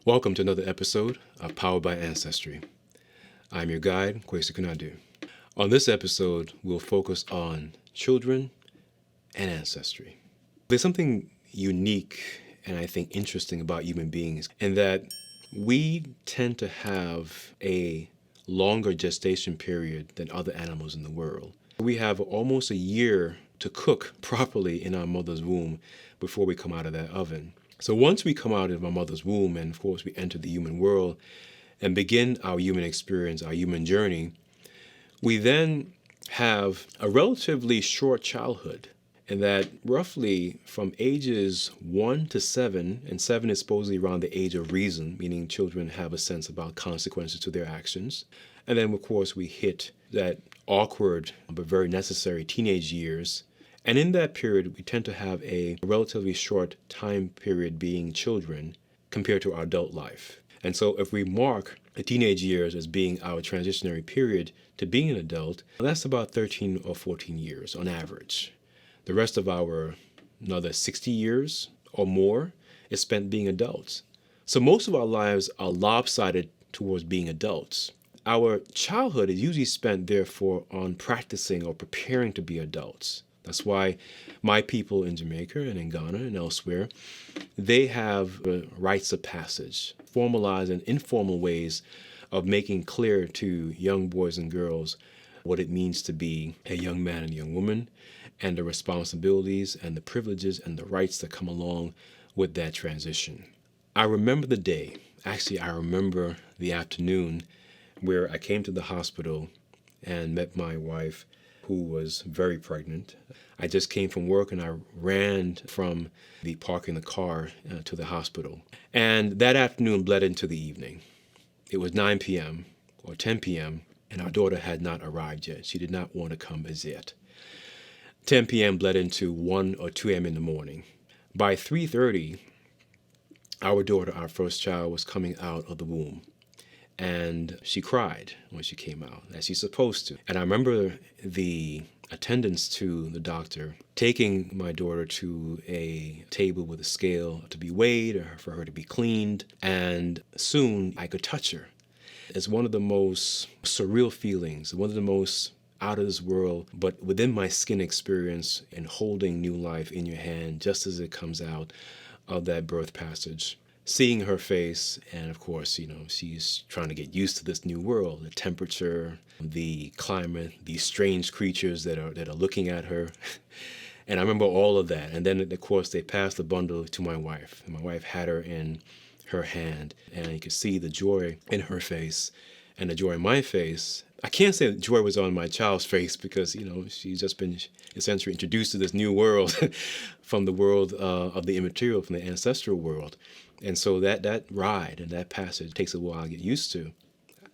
Welcome to another episode of Powered by Ancestry. I'm your guide, Kwesi Kunadu. On this episode, we'll focus on children and ancestry. There's something unique and I think interesting about human beings in that we tend to have a longer gestation period than other animals in the world. We have almost a year to cook properly in our mother's womb before we come out of that oven. So once we come out of our mother's womb, and of course we enter the human world and begin our human experience, our human journey, we then have a relatively short childhood. And that roughly from ages 1 to 7, and 7 is supposedly around the age of reason, meaning children have a sense about consequences to their actions. And then, of course, we hit that awkward but very necessary teenage years. And in that period, we tend to have a relatively short time period being children compared to our adult life. And so if we mark the teenage years as being our transitionary period to being an adult, that's about 13 or 14 years on average. The rest of our another 60 years or more is spent being adults. So most of our lives are lopsided towards being adults. Our childhood is usually spent, therefore, on practicing or preparing to be adults. That's why my people in Jamaica and in Ghana and elsewhere, they have rites of passage, formalized and informal ways of making clear to young boys and girls what it means to be a young man and a young woman, and the responsibilities and the privileges and the rights that come along with that transition. I remember the day, actually I remember the afternoon where I came to the hospital and met my wife, who was very pregnant. I just came from work and I ran from the parking the car to the hospital. And that afternoon bled into the evening. It was 9 p.m. or 10 p.m. and our daughter had not arrived yet. She did not want to come as yet. 10 p.m. bled into 1 or 2 a.m. in the morning. By 3:30, our daughter, our first child, was coming out of the womb. And she cried when she came out, as she's supposed to. And I remember the attendants to the doctor taking my daughter to a table with a scale to be weighed or for her to be cleaned. And soon I could touch her. It's one of the most surreal feelings, one of the most out of this world, but within my skin experience in holding new life in your hand just as it comes out of that birth passage. Seeing her face, and of course, she's trying to get used to this new world, the temperature, the climate, these strange creatures that are looking at her. And I remember all of that. And then, of course, they passed the bundle to my wife. And my wife had her in her hand, and you could see the joy in her face and the joy in my face. I can't say that joy was on my child's face because, she's just been essentially introduced to this new world from the world of the immaterial, from the ancestral world. And so that ride and that passage takes a while to get used to,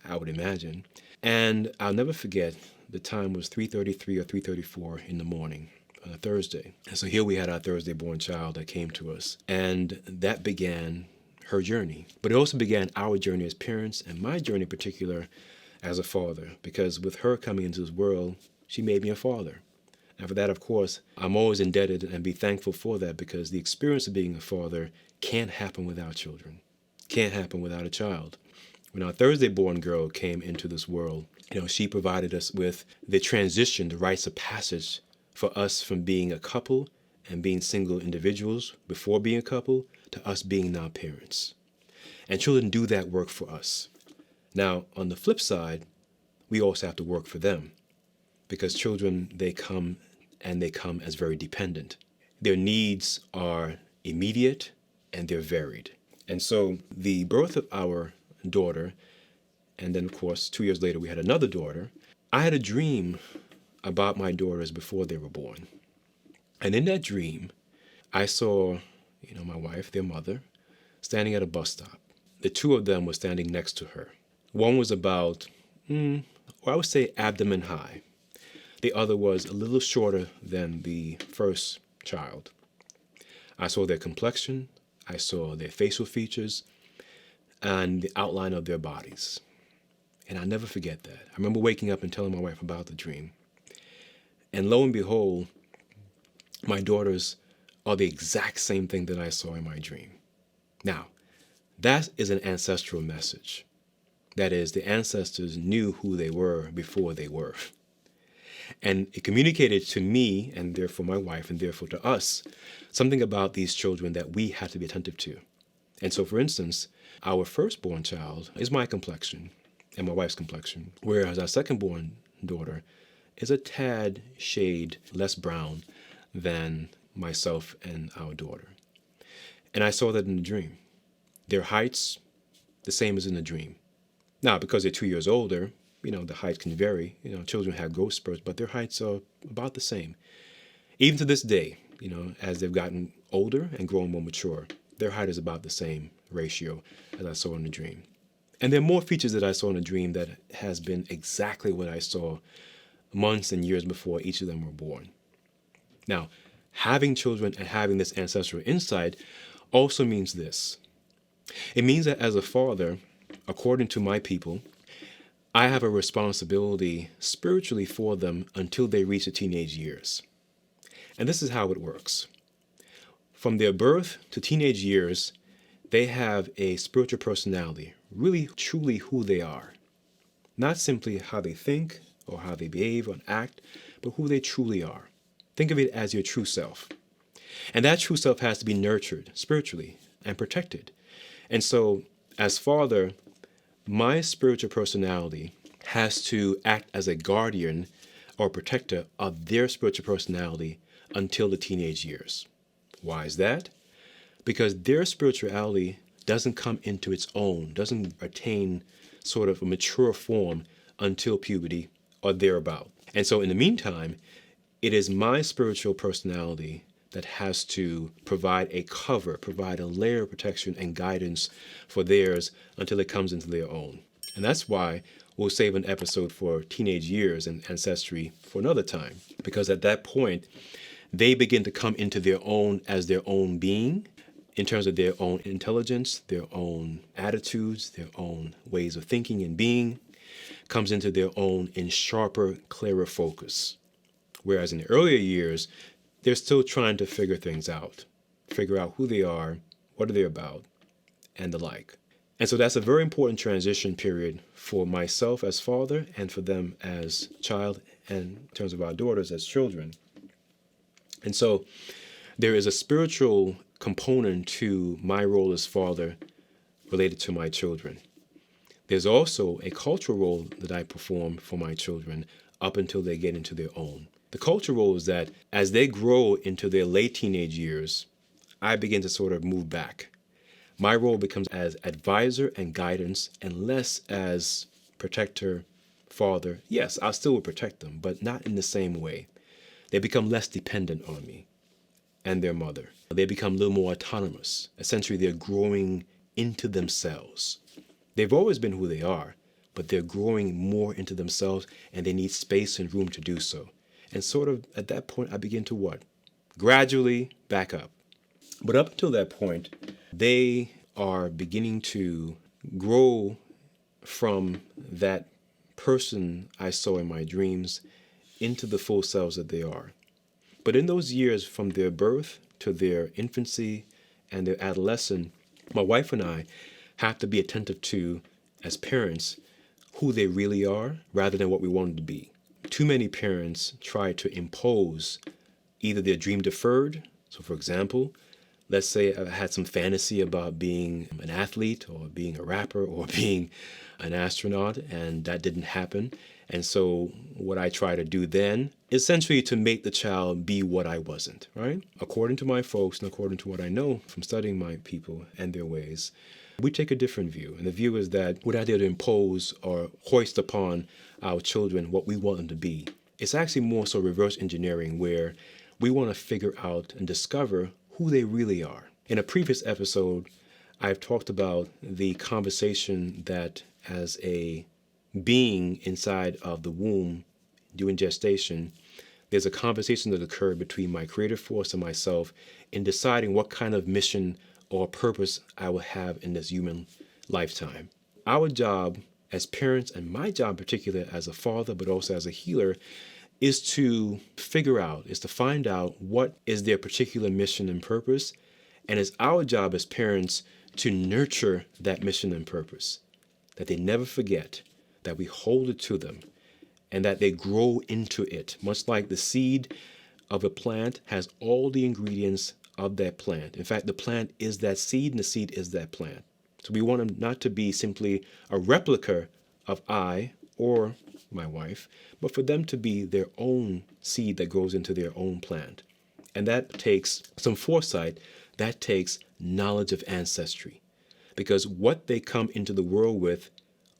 I would imagine. And I'll never forget, the time was 3:33 or 3:34 in the morning on a Thursday. And so here we had our Thursday-born child that came to us. And that began her journey. But it also began our journey as parents, and my journey in particular as a father. Because with her coming into this world, she made me a father. And for that, of course, I'm always indebted and be thankful for that, because the experience of being a father can't happen without children, can't happen without a child. When our Thursday-born girl came into this world, she provided us with the transition, the rites of passage for us from being a couple and being single individuals before being a couple to us being now parents. And children do that work for us. Now, on the flip side, we also have to work for them, because children, they come as very dependent. Their needs are immediate and they're varied. And so the birth of our daughter, and then of course 2 years later we had another daughter, I had a dream about my daughters before they were born. And in that dream, I saw, my wife, their mother, standing at a bus stop. The two of them were standing next to her. One was about, I would say abdomen high. The other was a little shorter than the first child. I saw their complexion, I saw their facial features, and the outline of their bodies. And I'll never forget that. I remember waking up and telling my wife about the dream. And lo and behold, my daughters are the exact same thing that I saw in my dream. Now, That is an ancestral message. That is, the ancestors knew who they were before they were. And it communicated to me, and therefore my wife, and therefore to us, something about these children that we had to be attentive to. And so, for instance, our firstborn child is my complexion and my wife's complexion, whereas our secondborn daughter is a tad shade less brown than myself and our daughter. And I saw that in the dream. Their heights, the same as in the dream. Now, because they're 2 years older, the height can vary. Children have growth spurts, but their heights are about the same. Even to this day, as they've gotten older and grown more mature, their height is about the same ratio as I saw in the dream. And there are more features that I saw in the dream that has been exactly what I saw months and years before each of them were born. Now, having children and having this ancestral insight also means this. It means that as a father, according to my people, I have a responsibility spiritually for them until they reach the teenage years. And this is how it works. From their birth to teenage years, they have a spiritual personality, really truly who they are. Not simply how they think or how they behave or act, but who they truly are. Think of it as your true self. And that true self has to be nurtured spiritually and protected. And so, as father, my spiritual personality has to act as a guardian or protector of their spiritual personality until the teenage years. Why is that? Because their spirituality doesn't come into its own, doesn't attain sort of a mature form until puberty or thereabout. And so in the meantime, it is my spiritual personality that has to provide a cover, provide a layer of protection and guidance for theirs until it comes into their own. And that's why we'll save an episode for teenage years and ancestry for another time. Because at that point, they begin to come into their own as their own being in terms of their own intelligence, their own attitudes, their own ways of thinking and being, comes into their own in sharper, clearer focus. Whereas in the earlier years, they're still trying to figure things out, figure out who they are, what are they about, and the like. And so that's a very important transition period for myself as father and for them as child and in terms of our daughters as children. And so there is a spiritual component to my role as father related to my children. There's also a cultural role that I perform for my children up until they get into their own. The cultural role is that as they grow into their late teenage years, I begin to sort of move back. My role becomes as advisor and guidance and less as protector, father. Yes, I still will protect them, but not in the same way. They become less dependent on me and their mother. They become a little more autonomous. Essentially, they're growing into themselves. They've always been who they are, but they're growing more into themselves and they need space and room to do so. And sort of at that point, I begin to what? Gradually back up. But up until that point, they are beginning to grow from that person I saw in my dreams into the full selves that they are. But in those years from their birth to their infancy and their adolescence, my wife and I have to be attentive to, as parents, who they really are rather than what we want them to be. Too many parents try to impose either their dream deferred. So for example, let's say I had some fantasy about being an athlete or being a rapper or being an astronaut, and that didn't happen. And so what I try to do then is essentially to make the child be what I wasn't, right? According to my folks and according to what I know from studying my people and their ways, we take a different view. And the view is that we're not there to impose or hoist upon our children what we want them to be. It's actually more so reverse engineering, where we want to figure out and discover who they really are. In a previous episode, I've talked about the conversation that as a being inside of the womb during gestation, there's a conversation that occurred between my creative force and myself in deciding what kind of mission or purpose I will have in this human lifetime. Our job as parents, and my job in particular as a father, but also as a healer, is to figure out, is to find out what is their particular mission and purpose. And it's our job as parents to nurture that mission and purpose, that they never forget, that we hold it to them, and that they grow into it, much like the seed of a plant has all the ingredients of that plant. In fact, the plant is that seed and the seed is that plant. So we want them not to be simply a replica of I or my wife, but for them to be their own seed that grows into their own plant. And that takes some foresight, that takes knowledge of ancestry. Because what they come into the world with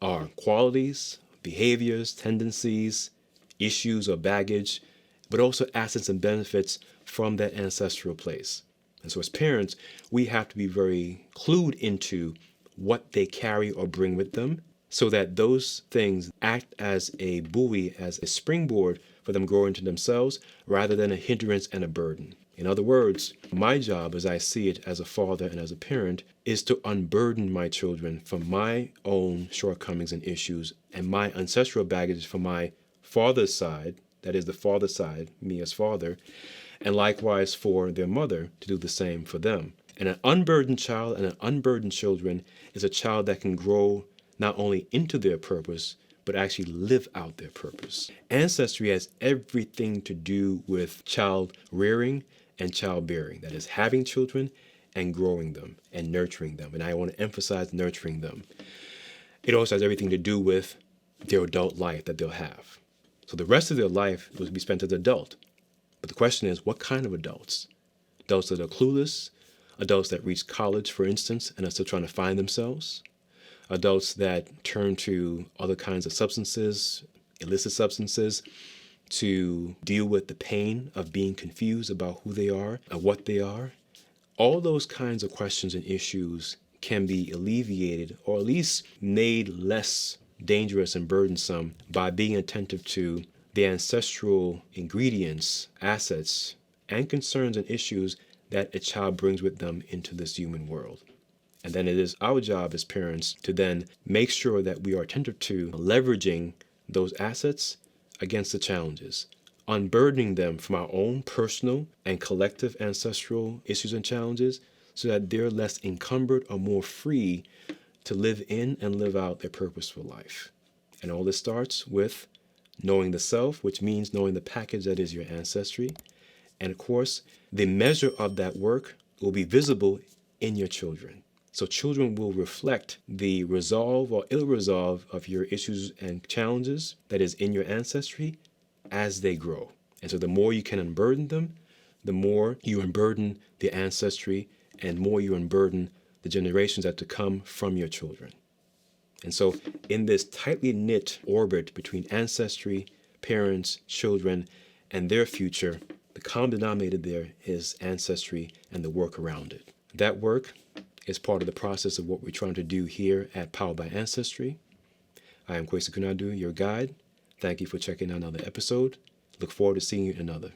are qualities, behaviors, tendencies, issues or baggage, but also assets and benefits from that ancestral place. And so as parents, we have to be very clued into what they carry or bring with them so that those things act as a buoy, as a springboard for them growing into themselves rather than a hindrance and a burden. In other words, my job as I see it as a father and as a parent is to unburden my children from my own shortcomings and issues and my ancestral baggage from my father's side, that is the father's side, me as father, and likewise for their mother to do the same for them. And an unburdened child and an unburdened children is a child that can grow not only into their purpose, but actually live out their purpose. Ancestry has everything to do with child rearing and childbearing. That is having children and growing them and nurturing them. And I want to emphasize nurturing them. It also has everything to do with their adult life that they'll have. So the rest of their life will be spent as an adult. But the question is, what kind of adults? Adults that are clueless, adults that reach college, for instance, and are still trying to find themselves, adults that turn to other kinds of substances, illicit substances, to deal with the pain of being confused about who they are and what they are. All those kinds of questions and issues can be alleviated or at least made less dangerous and burdensome by being attentive to the ancestral ingredients, assets, and concerns and issues that a child brings with them into this human world. And then it is our job as parents to then make sure that we are attentive to leveraging those assets against the challenges, unburdening them from our own personal and collective ancestral issues and challenges so that they're less encumbered or more free to live in and live out their purposeful life. And all this starts with knowing the self, which means knowing the package that is your ancestry. And of course, the measure of that work will be visible in your children. So children will reflect the resolve or ill resolve of your issues and challenges that is in your ancestry as they grow. And so the more you can unburden them, the more you unburden the ancestry and more you unburden the generations that to come from your children. And so in this tightly knit orbit between ancestry, parents, children, and their future, the common denominator there is ancestry and the work around it. That work is part of the process of what we're trying to do here at Powered by Ancestry. I am Kwesi Kunadu, your guide. Thank you for checking out another episode. Look forward to seeing you in another.